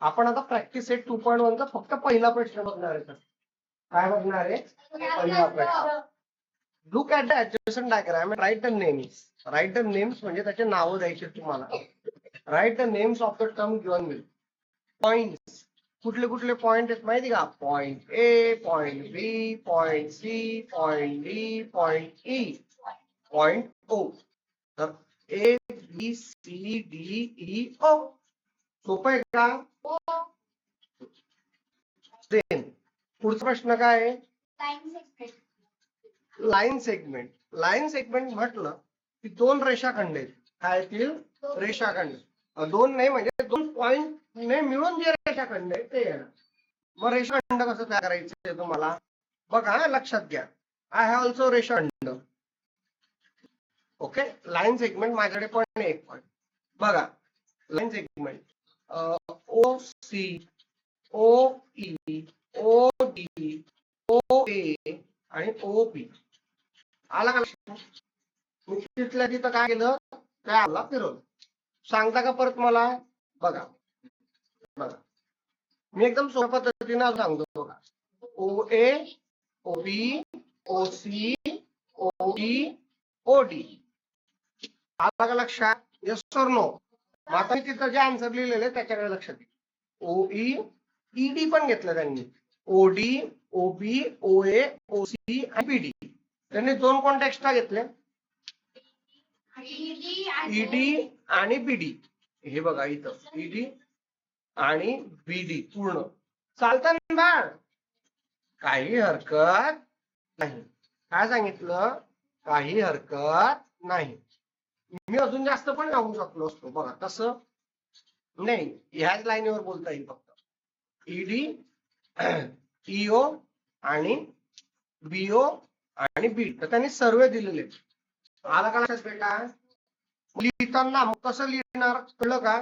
आपण आता practice set 2.1 चा फक्त पहिला प्रश्न बघणार आहे. काय बघणार आहे? पहिला प्रश्न. Look at the adjacent diagram, write the names. Write the names म्हणजे त्याचे नावं द्यायचे तुम्हाला. Write the names of the term given will. Points कुठले कुठले पॉइंट आहेत माहिती का? Point A, point B, point C, point D, point E, point O. तर A B C D E O. सोपं आहे का? पुढचा प्रश्न काय आहे? Line segment. लाईन सेगमेंट म्हटलं की दोन रेषाखंड आहेत. काय येतील? रेषाखंड. दोन नाही म्हणजे दोन पॉइंट ने मिळून जे रेषाखंड आहे ते येणार. मग रेषाखंड कसं तयार करायचं तुम्हाला बघा, लक्षात घ्या. आय हॅव ऑल्सो रेषाखंड. ओके, लाईन सेगमेंट माझ्याकडे पण एक पॉइंट बघा. लाईन सेगमेंट ओ सी, ओ ई, ओ डी, ओ ए आणि ओ बी. आला का लक्षात? मी तिथल्या तिथं काय केलं? काय आला फिरवलं. सांगता का परत मला? बघा बघा, मी एकदम सोप्या पद्धतीने सांगतो बघा. O A, O B, O C, O D, O D. आला का लक्षात? Yes or no? आता मी तिथं जे आन्सर लिहिलेले त्याच्याकडे लक्षात येईल. ओ ई, ई डी पण घेतलं त्यांनी. ओ D, O B, O A, O C आणि बी डी. त्यांनी दोन कोणते एक्स्ट्रा घेतले? ईडी आणि बीडी. हे बघा इथं ईडी आणि बीडी पूर्ण चालतं ना बाळ? काही हरकत नाही. काय सांगितलं? काही हरकत नाही. मी अजून जास्त पण सांगू शकलो असतो बघा. तसं नाही, ह्याच लाईनीवर बोलता येईल फक्त. ईडी, ईओ आणि बीओ आणि बी. तर त्यांनी सर्व दिलेले. आला का लक्षात बेटा? लिहिताना कसं लिहिणार कळलं का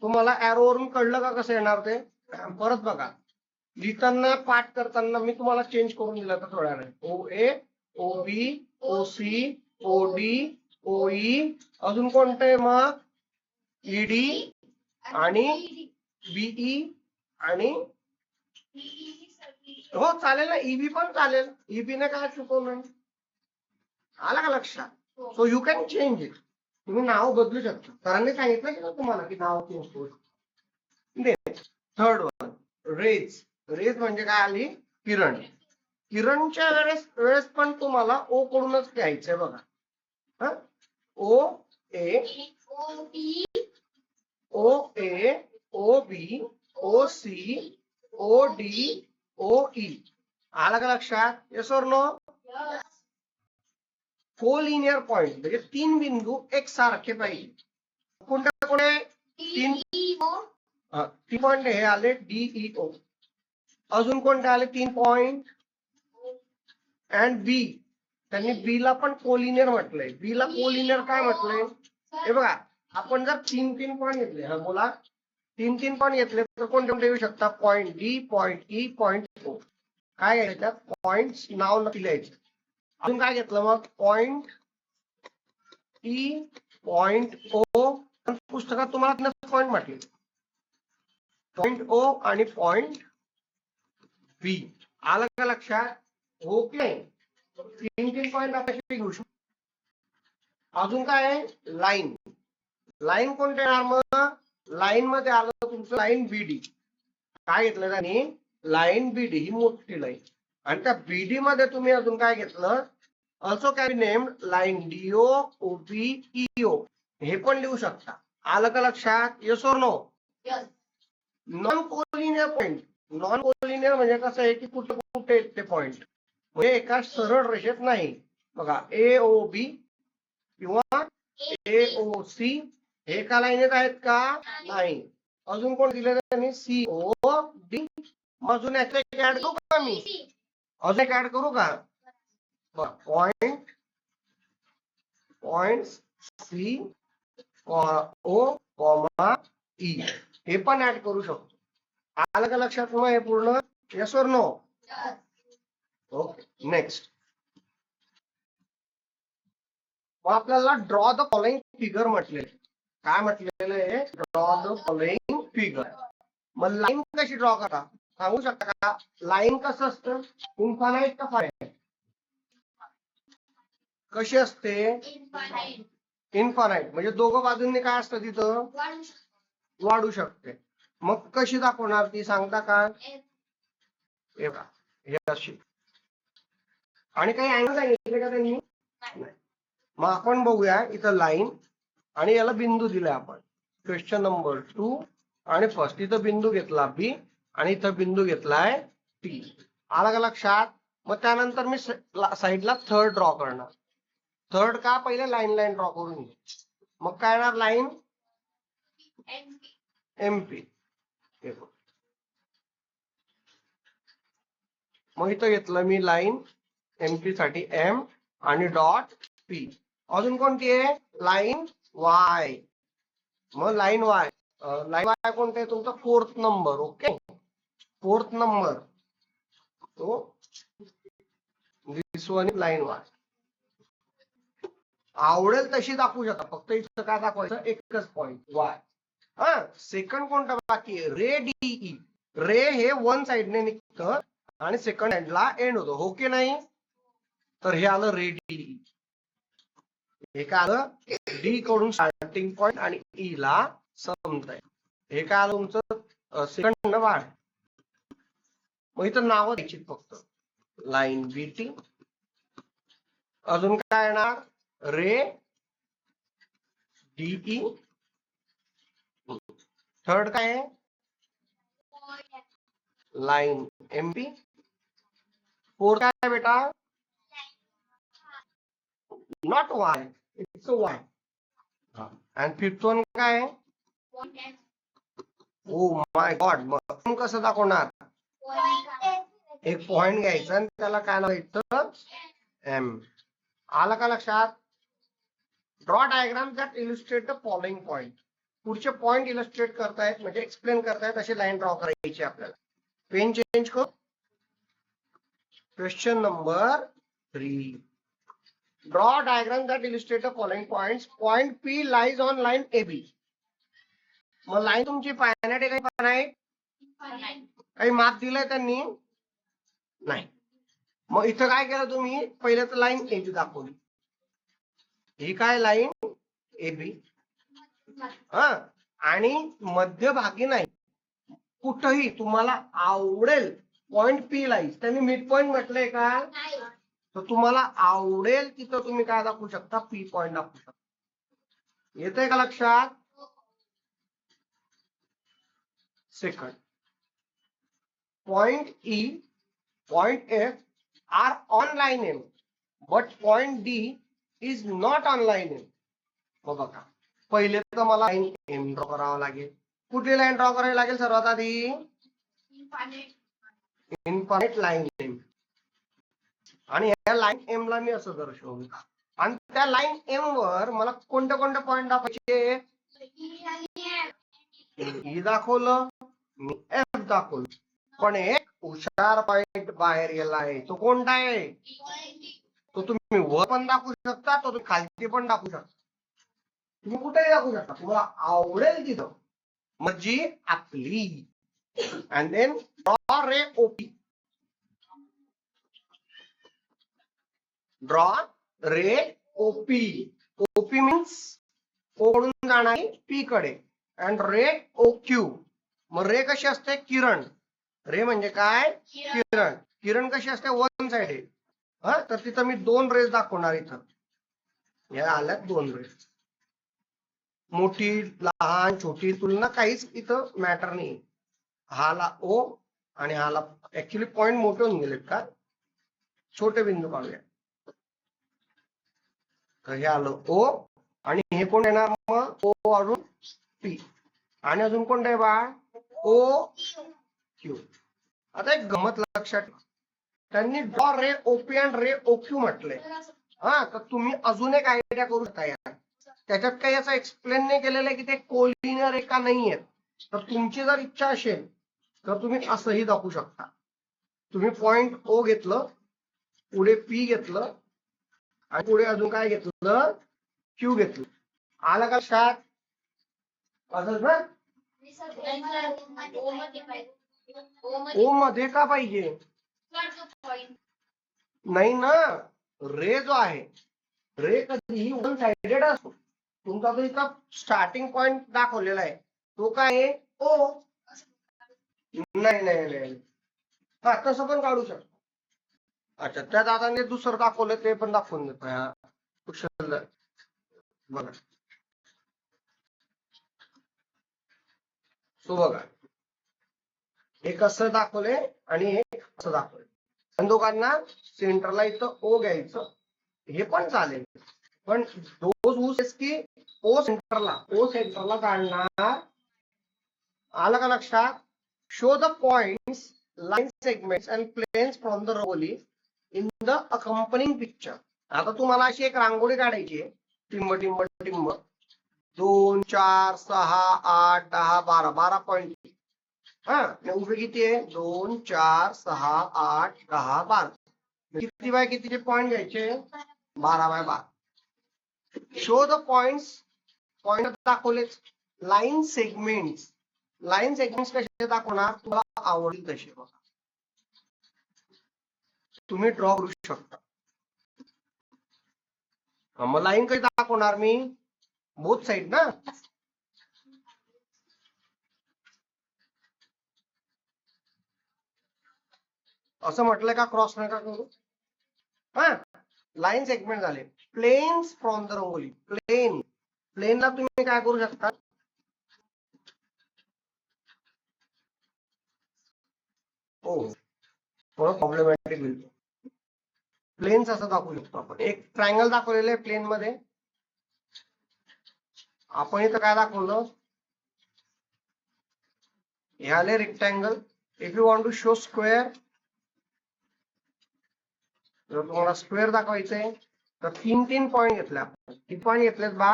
तुम्हाला? एरोवरून कळलं का कसं येणार ते? परत बघा. लिहिताना पाठ करताना मी तुम्हाला चेंज करून दिला तर थोड्या वेळ. ओ A, O B, O C, O D, O E. अजून कोणते मग? ईडी आणि बीई आणि हो चालेल ना, ईबी पण चालेल. ईबी ने काय चुकवलं? आला का लक्षात? So you can change it. तुम्ही नाव बदलू शकता. सरांनी सांगितलं की ना तुम्हाला की नाव चेंज करू. Third one, rays. रेज म्हणजे काय आली? किरण. किरणच्या वेळेस पण तुम्हाला ओ कडूनच घ्यायचंय बघा. O A, O A, O B, O C, O D, O E. आला का लक्षात? Yes or no? Collinear point म्हणजे तीन बिंदू एक सारखे पाहिजे. कोणत्या कोणते? तीन पॉइंट हे आले डीईओ. अजून कोणते आले तीन पॉइंट? अँड बी. त्यांनी बी ला पण कोलिनियर म्हटलंय. बी ला कोलिनियर काय म्हटलंय? हे बघा, आपण जर तीन पॉइंट घेतले, हा बोला, तीन पॉइंट घेतले तर कोणते कोणते येऊ शकतात? Point D, point E, point O. काय घ्यायचं? पॉइंट नाव लिहायचं. अजून काय घेतलं मग? Point E, point O. पुस्तकात तुम्हाला पॉइंट म्हटले. पॉइंट ओ आणि पॉइंट बी. आलं का लक्षात? ओके. तीन पॉइंट आपण घेऊ शकतो. अजून काय आहे? लाईन. लाईन कोणते येणार मग? लाईन मध्ये आलं तुमचं लाईन बीडी. काय घेतलं त्यांनी? लाईन बीडी ही मोठी लाईन. आणि त्या बीडी मध्ये तुम्ही अजून काय घेतलं? Also can be named line DO, OB, EO. हे पण लिहू शकता. आलं का लक्षात? Yes or no? Non collinear point. Non collinear म्हणजे कसं आहे की कुठे कुठे ते पॉइंट म्हणजे एका सरळ रेषेत नाही. बघा, ए ओ बी किंवा ए ओ सी हे एका लाईनीत आहेत का? नाही. अजून कोण दिले त्यांनी? C O D. अजून ऍड करू का मी? अजून ऍड करू का? Point C O comma E हे पण ऍड करू शकतो. आलं का लक्षात मग हे पूर्ण? Yes or no? Okay, next. मग आपल्याला ड्रॉ द फॉलोइंग फिगर म्हटलेलं. काय म्हटलेलं आहे? Draw the following figure. मग लाईन कशी ड्रॉ करा सांगू शकता का? लाईन कसं असतं? इन्फानाइट का फायनाइट? कशी असते? इन्फानाइट. म्हणजे दोघं बाजूंनी काय असतं तिथं? वाढू शकते. मग कशी दाखवणार ती सांगता का? हे बघा, हे अशी. आणि काही अँगल सांगितले का त्यांनी? नाही. मग आपण बघूया इथं लाईन आणि याला बिंदू दिलाय आपण. क्वेश्चन नंबर 2 आणि फर्स्ट. इथं बिंदू घेतला बी आणि इथं बिंदू घेतलाय टी. आलं का लक्षात? मग त्यानंतर मी साईडला थर्ड ड्रॉ करणार. थर्ड का? पहिले लाईन ड्रॉ करून घे. मग काय येणार? Line MP. मग इथं घेतलं मी लाईन एमपी साठी एम आणि डॉट पी. अजून कोणती आहे? Line Y. मग लाईन वाय. लाईन वाय कोणते आहे? तुमचा 4th number. Okay, 4th number तो दिस वन लाईन वाय. आवडेल तशी दाखवू शकता, फक्त इथं काय दाखवायचं? एकच पॉइंट वाय. हा, सेकंड कोणता बाकी आहे? रे डीई. रे हे वन साइडने निघतं आणि सेकंड हँडला एंड होतो. हो की नाही? तर हे आलं रे डीई. हे काय आलं? डी कडून स्टार्टिंग पॉइंट आणि ई ला संपतंय. हे काय आलं तुमचं? सेकंड वाढ. मग इथं नावं द्यायची फक्त. Line BT. अजून काय येणार? रे डीई. थर्ड काय आहे? Line MP. फोर्थ काय बेटा? Not Y, it's Y. आणि फिफ्थ वन काय आहे? Oh my God. मग कसं दाखवणार? एक पॉइंट घ्यायचा आणि त्याला काय लावायचं? एम. आलं का लक्षात? Draw diagram that illustrate the following point. पुढचे पॉइंट इलिस्ट्रेट करतायत म्हणजे एक्सप्लेन करतायत अशी लाईन ड्रॉ करायची आपल्याला. पेन चेंज कर. Question number 3. Draw diagram that illustrate the following points. Point P lies on line AB. मग लाईन तुमची फायनाइट आहे काही फायनाइट? काही माप दिलंय त्यांनी? नाही. मग इथं काय केलं तुम्ही? पहिले तर लाईन एबी दाखवली. ही काय? Line AB. हा, आणि मध्यभागी नाही, कुठंही तुम्हाला आवडेल पॉइंट पी लाईज. त्यांनी मिड पॉइंट म्हटलंय का? तर तुम्हाला आवडेल तिथं तुम्ही काय दाखवू शकता? पी पॉइंट दाखवू शकता. येतंय का लक्षात? Second, point E, point F are on line M, but point D is not on line M. बघा, पहिले तर मला लाईन एम ड्रॉ करावं लागेल. कुठली लाईन ड्रॉ करावी लागेल सर्वात आधी? Infinite line M. आणि या लाईन एम ला मी असं दर्शवलं. आणि त्या लाईन एम वर मला कोणते कोणते पॉइंट दाखवायचे? ई दाखवलं, मी एफ दाखवलं, पण एक हुशार पॉइंट बाहेर गेलाय. तो कोणता आहे? तो तुम्ही वर पण दाखवू शकता, तो तुम्ही खालती पण दाखवू शकता, तुम्ही कुठेही दाखवू शकता, तुम्हाला आवडेल तिथं. म्हणजे आपली. And then draw ray OP. Draw ray OP. OP means O कडून जाणारी पी कडे. And ray O Q. मग रे कशी असते? किरण. रे म्हणजे काय? किरण. किरण कशी असते? One sided. हा, तर तिथं मी 2 रेस दाखवणार. इथं या आल्यात 2 रेस. मोठी, लहान, छोटी तुलना काहीच इथं मॅटर नाही. हाला ओ आणि हाला ऍक्च्युली पॉइंट मोठे होऊन गेलेत का? छोटे बिंदू काढूया. तर हे आलं ओ आणि हे कोण येणार? मग ओ अजून पी आणि अजून कोणतं आहे बा? O Q. आता एक गमत लक्षात, त्यांनी draw ray OP and ray O Q म्हटलंय. हा, तर तुम्ही अजून एक आयडिया करू शकता यार. त्याच्यात काही असं एक्सप्लेन नाही केलेलं आहे की ते कोलिनियर आहे का नाहीये. तर तुमची जर इच्छा असेल तर तुम्ही असंही दाखवू शकता. तुम्ही पॉइंट ओ घेतलं, पुढे पी घेतलं आणि पुढे अजून काय घेतलं? क्यू घेतलं. आलं का लक्षात? असंच ना? ओ मध्ये का पाहिजे? नाही ना, रे जो आहे रे कधीही वन साइडेड असतो. तुमचा जो इथं स्टार्टिंग पॉइंट दाखवलेला आहे तो काय आहे? ओ. नाही नाही नाही, हा तसं पण काढू शकतो. अच्छा, त्या दादाने दुसरं दाखवलं ते पण दाखवून देतो. हा कुशल बघा. सो बघा, एक असं दाखवलंय आणि एक असं दाखवलंय. आणि दोघांना सेंटरला इथं ओ घ्यायचं, हे पण चालेल. पण दोज ऊस की ओ सेंटरला काढणार. आलं का लक्षात? Show the points, line segments and planes from the rangoli in the accompanying picture. आता तुम्हाला अशी एक रांगोळी काढायची आहे, टिंब टिंब टिंब 2 4 6 8 10 12 12 पॉइंट. हा, उभे किती आहे? 2 4 6 8 10 12. किती बाय कितीचे पॉइंट घ्यायचे? 12 by 12. Show the points, point दाखवलेच. लाईन सेगमेंट्स कसे दाखवणार? तुम्हाला आवडतील तसे बघा, तुम्ही ड्रॉ करू शकता. मग लाईन कशी दाखवणार मी? बोथ साइड ना. असं म्हटलंय का क्रॉस नका करू? हा, लाईन सेगमेंट झाले. Planes from the rangoli. प्लेनला तुम्ही काय करू शकता? हो, थोडं प्रॉब्लेमॅटिक होईल. प्लेन्स असं दाखवू शकतो आपण. एक ट्रायंगल दाखवलेलं आहे प्लेन मध्ये. आपण इथं काय दाखवलं? हे आले rectangle. If you want to show square, जर तुम्हाला स्क्वेअर दाखवायचंय तर 3 पॉइंट घेतले आपण. किती पॉइंट घेतलेत बा?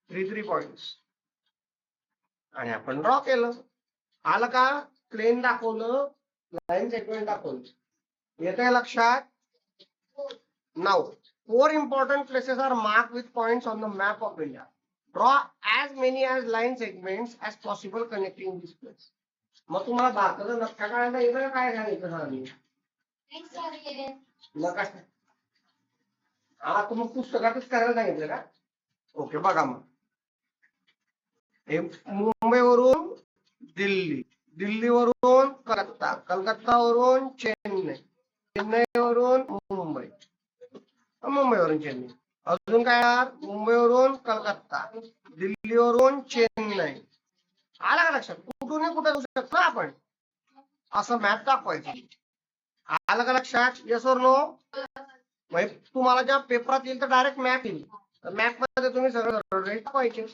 3 पॉइंट्स. आणि आपण ड्रॉ केलं. आलं का? प्लेन दाखवलं, लाईन सेगमेंट दाखवलं. येतंय लक्षात? Now 4 important places are marked with points on the map of India. Draw as many as line segments as possible connecting these places. मग तुम्हाला भारताचा नक्शा काढायचा येतं काय घालायचं सांगितलं? नकाशा. हा, तुम्ही पुस्तकातच करायला सांगितलं का? ओके, बघा मग. हे मुंबईवरून दिल्ली, दिल्लीवरून कलकत्ता, कलकत्तावरून चेन्नई, चेन्नईवरून मुंबई, मुंबईवरून चेन्नई. अजून काय? मुंबईवरून कलकत्ता, दिल्लीवरून चेन्नई. आला का लक्षात? कुठूनही कुठे जाऊ शकतो ना आपण. असं मॅप दाखवायचं. आलं का लक्षात? Yes or no? तुम्हाला ज्या पेपरात येईल तर डायरेक्ट मॅप येईल. मॅप मध्ये तुम्ही सगळं दाखवायचे.